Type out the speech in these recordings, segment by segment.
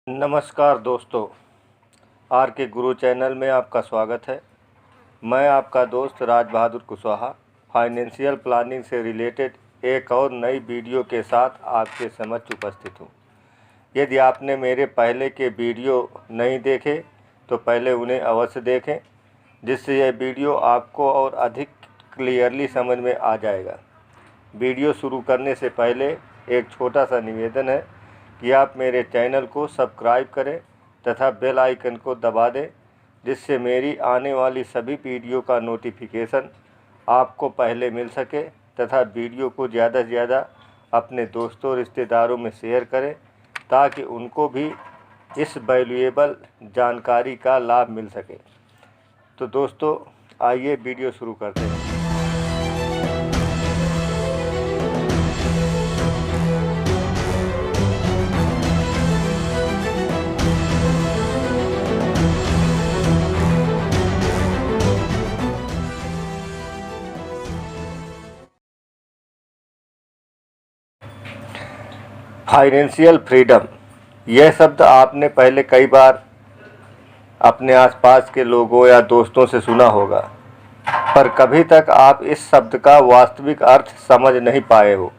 नमस्कार दोस्तों, आर के गुरु चैनल में आपका स्वागत है। मैं आपका दोस्त राज बहादुर कुशवाहा फाइनेंशियल प्लानिंग से रिलेटेड एक और नई वीडियो के साथ आपके समक्ष उपस्थित हूँ। यदि आपने मेरे पहले के वीडियो नहीं देखे तो पहले उन्हें अवश्य देखें, जिससे यह वीडियो आपको और अधिक क्लियरली समझ में आ जाएगा। वीडियो शुरू करने से पहले एक छोटा सा निवेदन है कि आप मेरे चैनल को सब्सक्राइब करें तथा बेल आइकन को दबा दें, जिससे मेरी आने वाली सभी वीडियो का नोटिफिकेशन आपको पहले मिल सके तथा वीडियो को ज़्यादा से ज़्यादा अपने दोस्तों रिश्तेदारों में शेयर करें ताकि उनको भी इस वैल्यूएबल जानकारी का लाभ मिल सके। तो दोस्तों, आइए वीडियो शुरू करते हैं। फाइनेंशियल फ्रीडम, यह शब्द आपने पहले कई बार अपने आसपास के लोगों या दोस्तों से सुना होगा, पर कभी तक आप इस शब्द का वास्तविक अर्थ समझ नहीं पाए हो।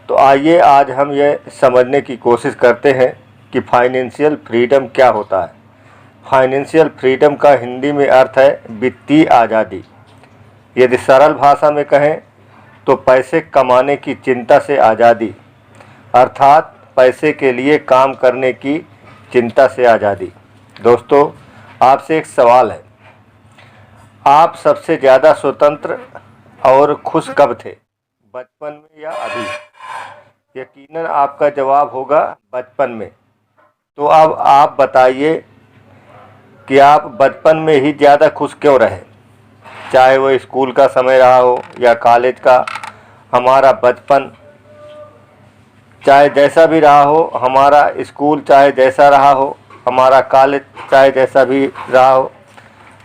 तो आइए आज हम यह समझने की कोशिश करते हैं कि फाइनेंशियल फ्रीडम क्या होता है। फाइनेंशियल फ्रीडम का हिंदी में अर्थ है वित्तीय आज़ादी। यदि सरल भाषा में कहें तो पैसे कमाने की चिंता से आज़ादी, अर्थात पैसे के लिए काम करने की चिंता से आज़ादी। दोस्तों, आपसे एक सवाल है, आप सबसे ज़्यादा स्वतंत्र और खुश कब थे, बचपन में या अभी? यकीनन आपका जवाब होगा बचपन में। तो अब आप बताइए कि आप बचपन में ही ज़्यादा खुश क्यों रहे, चाहे वो स्कूल का समय रहा हो या कॉलेज का। हमारा बचपन चाहे जैसा भी रहा हो, हमारा स्कूल चाहे जैसा रहा हो, हमारा कॉलेज चाहे जैसा भी रहा हो,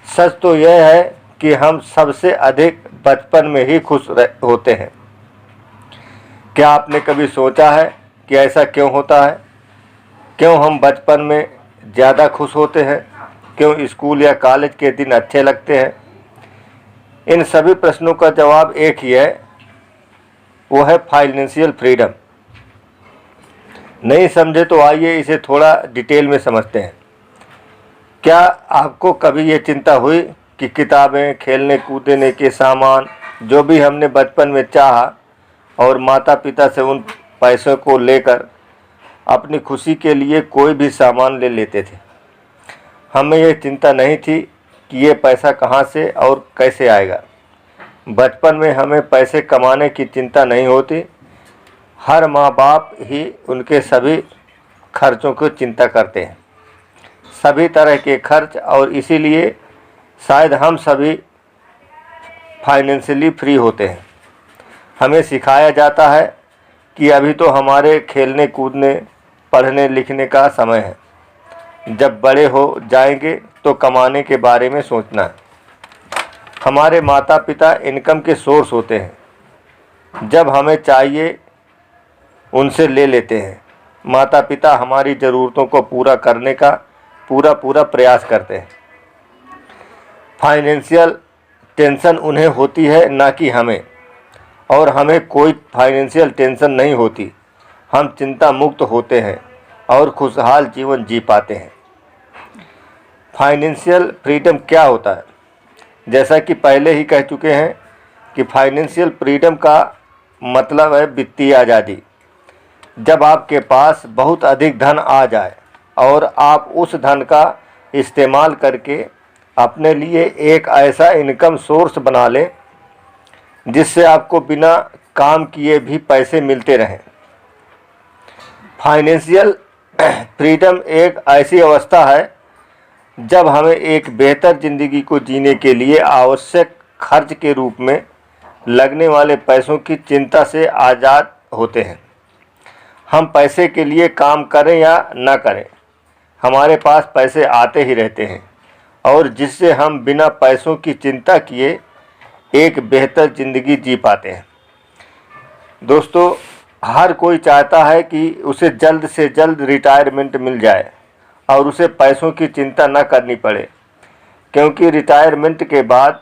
सच तो यह है कि हम सबसे अधिक बचपन में ही खुश होते हैं। क्या आपने कभी सोचा है कि ऐसा क्यों होता है? क्यों हम बचपन में ज़्यादा खुश होते हैं? क्यों स्कूल या कॉलेज के दिन अच्छे लगते हैं? इन सभी प्रश्नों का जवाब एक ही है, वो है फाइनेंशियल फ्रीडम। नहीं समझे तो आइए इसे थोड़ा डिटेल में समझते हैं। क्या आपको कभी ये चिंता हुई कि किताबें, खेलने कूदने के सामान, जो भी हमने बचपन में चाहा, और माता पिता से उन पैसों को लेकर अपनी खुशी के लिए कोई भी सामान ले लेते थे? हमें ये चिंता नहीं थी कि ये पैसा कहाँ से और कैसे आएगा। बचपन में हमें पैसे कमाने की चिंता नहीं होती। हर माँ बाप ही उनके सभी खर्चों की चिंता करते हैं, सभी तरह के खर्च, और इसीलिए शायद हम सभी फाइनेंशियली फ्री होते हैं। हमें सिखाया जाता है कि अभी तो हमारे खेलने कूदने, पढ़ने लिखने का समय है, जब बड़े हो जाएंगे तो कमाने के बारे में सोचना है। हमारे माता पिता इनकम के सोर्स होते हैं, जब हमें चाहिए उनसे ले लेते हैं। माता पिता हमारी ज़रूरतों को पूरा करने का पूरा प्रयास करते हैं। फाइनेंशियल टेंशन उन्हें होती है, ना कि हमें, और हमें कोई फाइनेंशियल टेंशन नहीं होती। हम चिंता मुक्त होते हैं और खुशहाल जीवन जी पाते हैं। फाइनेंशियल फ्रीडम क्या होता है? जैसा कि पहले ही कह चुके हैं कि फाइनेंशियल फ्रीडम का मतलब है वित्तीय आज़ादी। जब आपके पास बहुत अधिक धन आ जाए और आप उस धन का इस्तेमाल करके अपने लिए एक ऐसा इनकम सोर्स बना लें जिससे आपको बिना काम किए भी पैसे मिलते रहें। फाइनेंशियल फ्रीडम एक ऐसी अवस्था है जब हमें एक बेहतर ज़िंदगी को जीने के लिए आवश्यक खर्च के रूप में लगने वाले पैसों की चिंता से आज़ाद होते हैं। हम पैसे के लिए काम करें या ना करें, हमारे पास पैसे आते ही रहते हैं, और जिससे हम बिना पैसों की चिंता किए एक बेहतर ज़िंदगी जी पाते हैं। दोस्तों, हर कोई चाहता है कि उसे जल्द से जल्द रिटायरमेंट मिल जाए और उसे पैसों की चिंता न करनी पड़े, क्योंकि रिटायरमेंट के बाद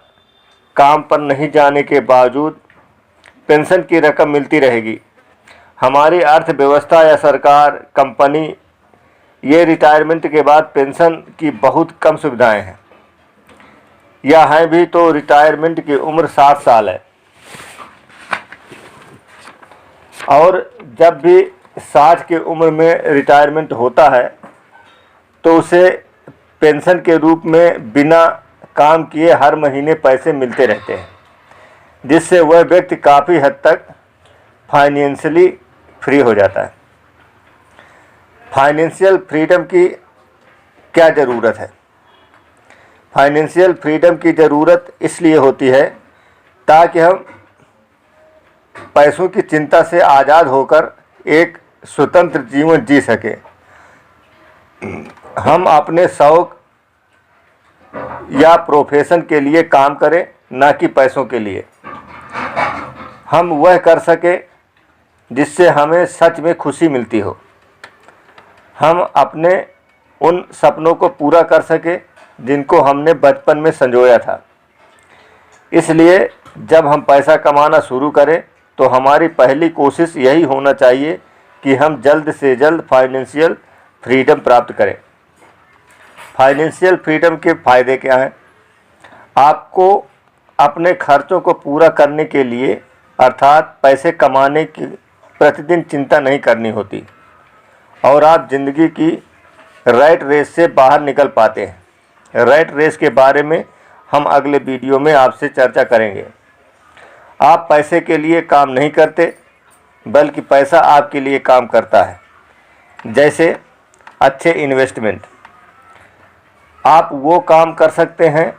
काम पर नहीं जाने के बावजूद पेंशन की रकम मिलती रहेगी। हमारी अर्थव्यवस्था या सरकार, कंपनी, ये रिटायरमेंट के बाद पेंशन की बहुत कम सुविधाएं हैं, या हैं भी तो रिटायरमेंट की उम्र 60 साल है। और जब भी 60 की उम्र में रिटायरमेंट होता है तो उसे पेंशन के रूप में बिना काम किए हर महीने पैसे मिलते रहते हैं, जिससे वह व्यक्ति काफ़ी हद तक फाइनेंशियली फ्री हो जाता है। फाइनेंशियल फ्रीडम की क्या ज़रूरत है? फाइनेंशियल फ्रीडम की ज़रूरत इसलिए होती है ताकि हम पैसों की चिंता से आज़ाद होकर एक स्वतंत्र जीवन जी सकें। हम अपने शौक या प्रोफेशन के लिए काम करें, ना कि पैसों के लिए। हम वह कर सकें जिससे हमें सच में खुशी मिलती हो। हम अपने उन सपनों को पूरा कर सकें जिनको हमने बचपन में संजोया था। इसलिए जब हम पैसा कमाना शुरू करें तो हमारी पहली कोशिश यही होना चाहिए कि हम जल्द से जल्द फाइनेंशियल फ्रीडम प्राप्त करें। फाइनेंशियल फ्रीडम के फ़ायदे क्या हैं? आपको अपने खर्चों को पूरा करने के लिए, अर्थात पैसे कमाने की प्रतिदिन चिंता नहीं करनी होती और आप ज़िंदगी की रैट रेस से बाहर निकल पाते हैं। रैट रेस के बारे में हम अगले वीडियो में आपसे चर्चा करेंगे। आप पैसे के लिए काम नहीं करते, बल्कि पैसा आपके लिए काम करता है। जैसे अच्छे इन्वेस्टमेंट, आप वो काम कर सकते हैं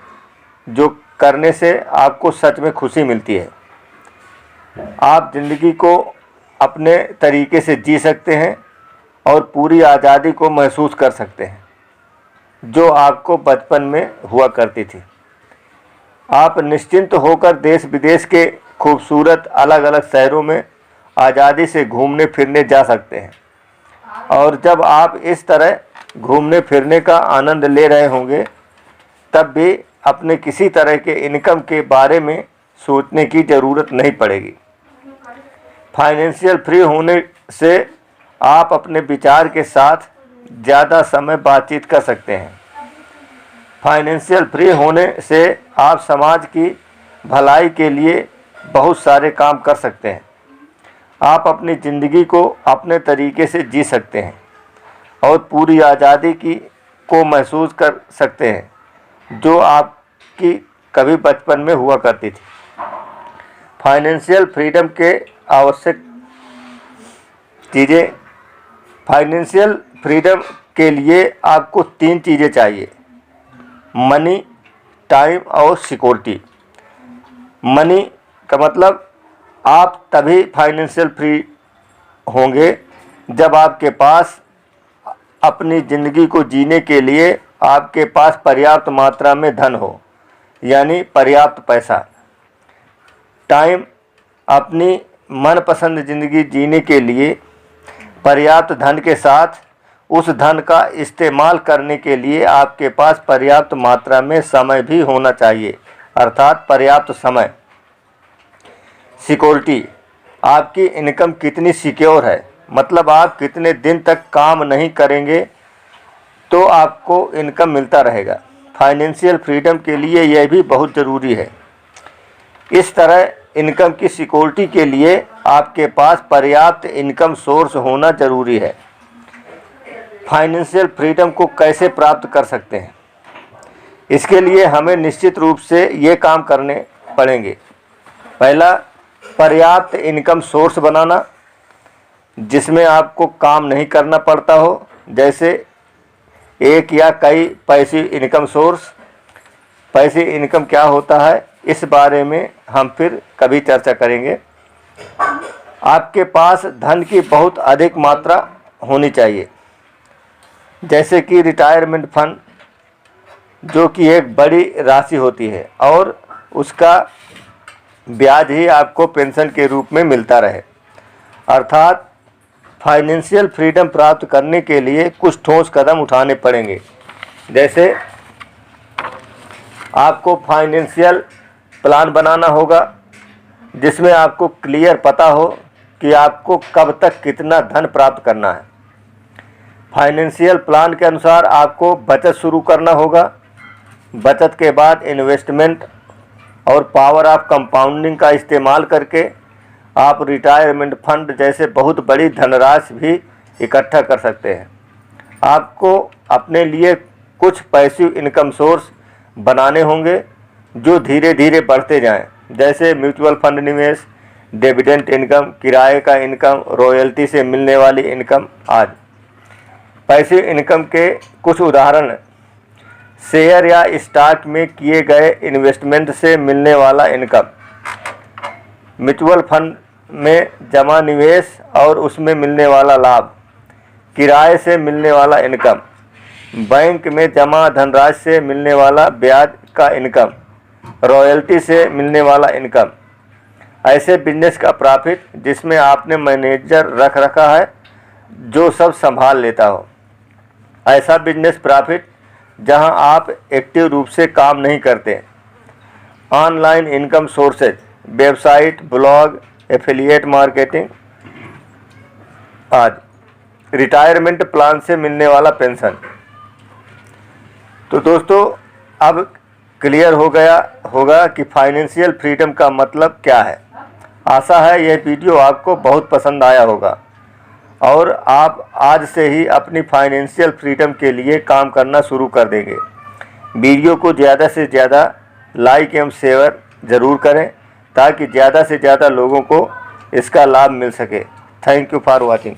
जो करने से आपको सच में खुशी मिलती है। आप ज़िंदगी को अपने तरीके से जी सकते हैं और पूरी आज़ादी को महसूस कर सकते हैं जो आपको बचपन में हुआ करती थी। आप निश्चिंत होकर देश विदेश के खूबसूरत अलग अलग शहरों में आज़ादी से घूमने फिरने जा सकते हैं। और जब आप इस तरह घूमने फिरने का आनंद ले रहे होंगे, तब भी अपने किसी तरह के इनकम के बारे में सोचने की ज़रूरत नहीं पड़ेगी। फाइनेंशियल फ्री होने से आप अपने विचार के साथ ज़्यादा समय बातचीत कर सकते हैं। फाइनेंशियल फ्री होने से आप समाज की भलाई के लिए बहुत सारे काम कर सकते हैं। आप अपनी ज़िंदगी को अपने तरीके से जी सकते हैं और पूरी आज़ादी को महसूस कर सकते हैं जो आपकी कभी बचपन में हुआ करती थी। फाइनेंशियल फ्रीडम के आवश्यक चीज़ें। फाइनेंशियल फ्रीडम के लिए आपको 3 चीज़ें चाहिए: मनी, टाइम और सिक्योरिटी। मनी का मतलब आप तभी फाइनेंशियल फ्री होंगे जब आपके पास अपनी ज़िंदगी को जीने के लिए आपके पास पर्याप्त मात्रा में धन हो, यानी पर्याप्त पैसा। टाइम, अपनी मनपसंद ज़िंदगी जीने के लिए पर्याप्त धन के साथ उस धन का इस्तेमाल करने के लिए आपके पास पर्याप्त मात्रा में समय भी होना चाहिए, अर्थात पर्याप्त समय। सिक्योरिटी, आपकी इनकम कितनी सिक्योर है, मतलब आप कितने दिन तक काम नहीं करेंगे तो आपको इनकम मिलता रहेगा। फाइनेंशियल फ्रीडम के लिए यह भी बहुत ज़रूरी है। इस तरह इनकम की सिक्योरिटी के लिए आपके पास पर्याप्त इनकम सोर्स होना ज़रूरी है। फाइनेंशियल फ्रीडम को कैसे प्राप्त कर सकते हैं? इसके लिए हमें निश्चित रूप से ये काम करने पड़ेंगे। पहला, पर्याप्त इनकम सोर्स बनाना जिसमें आपको काम नहीं करना पड़ता हो, जैसे एक या कई passive income source. Passive income क्या होता है, इस बारे में हम फिर कभी चर्चा करेंगे। आपके पास धन की बहुत अधिक मात्रा होनी चाहिए, जैसे कि रिटायरमेंट फंड, जो कि एक बड़ी राशि होती है और उसका ब्याज ही आपको पेंशन के रूप में मिलता रहे। अर्थात फाइनेंशियल फ्रीडम प्राप्त करने के लिए कुछ ठोस कदम उठाने पड़ेंगे। जैसे आपको फाइनेंशियल प्लान बनाना होगा, जिसमें आपको क्लियर पता हो कि आपको कब तक कितना धन प्राप्त करना है। फाइनेंशियल प्लान के अनुसार आपको बचत शुरू करना होगा। बचत के बाद इन्वेस्टमेंट और पावर ऑफ कंपाउंडिंग का इस्तेमाल करके आप रिटायरमेंट फंड जैसे बहुत बड़ी धनराशि भी इकट्ठा कर सकते हैं। आपको अपने लिए कुछ पैसिव इनकम सोर्स बनाने होंगे जो धीरे धीरे बढ़ते जाएं, जैसे म्यूचुअल फंड निवेश, डिविडेंड इनकम, किराए का इनकम, रॉयल्टी से मिलने वाली इनकम आदि। पैसिव इनकम के कुछ उदाहरण: शेयर या स्टॉक में किए गए इन्वेस्टमेंट से मिलने वाला इनकम, म्यूचुअल फंड में जमा निवेश और उसमें मिलने वाला लाभ, किराए से मिलने वाला इनकम, बैंक में जमा धनराशि से मिलने वाला ब्याज का इनकम, रॉयल्टी से मिलने वाला इनकम। ऐसे बिजनेस का प्रॉफिट जिसमें आपने मैनेजर रख रखा है जो सब संभाल लेता हो। ऐसा बिजनेस प्रॉफिट जहां आप एक्टिव रूप से काम नहीं करते। Online income sources, website, blog, affiliate marketing आदि। रिटायरमेंट प्लान से मिलने वाला पेंशन। तो दोस्तों, अब क्लियर हो गया होगा कि फाइनेंशियल फ्रीडम का मतलब क्या है। आशा है यह वीडियो आपको बहुत पसंद आया होगा और आप आज से ही अपनी फाइनेंशियल फ्रीडम के लिए काम करना शुरू कर देंगे। वीडियो को ज़्यादा से ज़्यादा लाइक एवं शेयर ज़रूर करें ताकि ज़्यादा से ज़्यादा लोगों को इसका लाभ मिल सके। Thank you for watching.